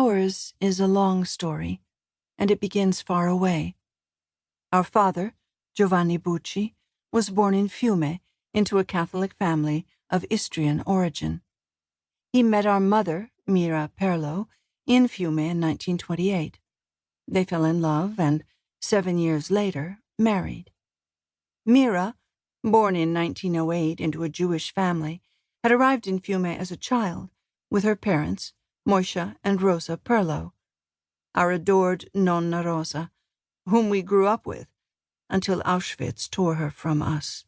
Ours is a long story, and it begins far away. Our father, Giovanni Bucci, was born in Fiume into a Catholic family of Istrian origin. He met our mother, Mira, in Fiume in 1928. They fell in love and, 7 years later, married. Mira, born in 1908 into a Jewish family, had arrived in Fiume as a child with her parents, Moisha and Rosa Perlo, our adored Nonna Rosa, whom we grew up with until Auschwitz tore her from us.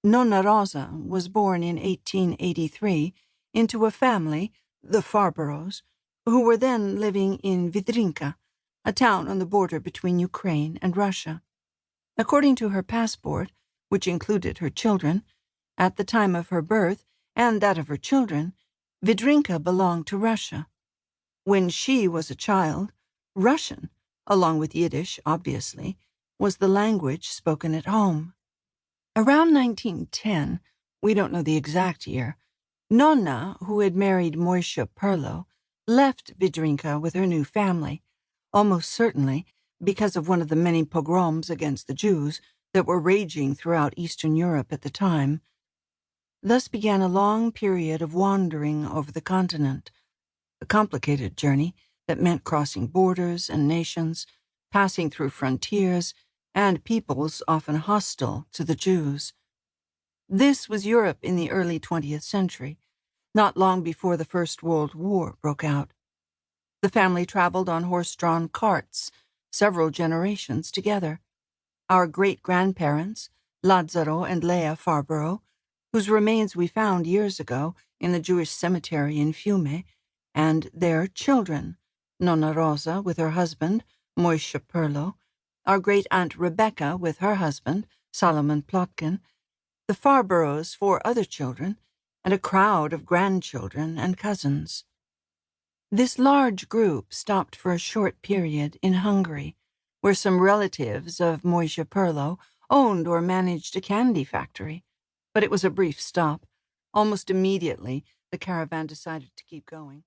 Nonna Rosa was born in 1883 into a family, the Farberows, who were then living in Vidrinka, a town on the border between Ukraine and Russia. According to her passport, which included her children, at the time of her birth and that of her children, Vidrinka belonged to Russia. When she was a child, Russian, along with Yiddish, obviously, was the language spoken at home. Around 1910, we don't know the exact year, Nonna, who had married Moisha Perlo, left Vidrinka with her new family, almost certainly because of one of the many pogroms against the Jews that were raging throughout Eastern Europe at the time. Thus began a long period of wandering over the continent, a complicated journey that meant crossing borders and nations, passing through frontiers, and peoples often hostile to the Jews. This was Europe in the early 20th century, not long before the First World War broke out. The family traveled on horse-drawn carts, several generations together. Our great-grandparents, Lazzaro and Leah Farborough, whose remains we found years ago in the Jewish cemetery in Fiume, and their children, Nonna Rosa with her husband, Moisha Perlo, our great-aunt Rebecca with her husband, Solomon Plotkin, the Farboroughs' 4 other children, and a crowd of grandchildren and cousins. This large group stopped for a short period in Hungary, where some relatives of Moisha Perlo owned or managed a candy factory. But it was a brief stop. Almost immediately, the caravan decided to keep going.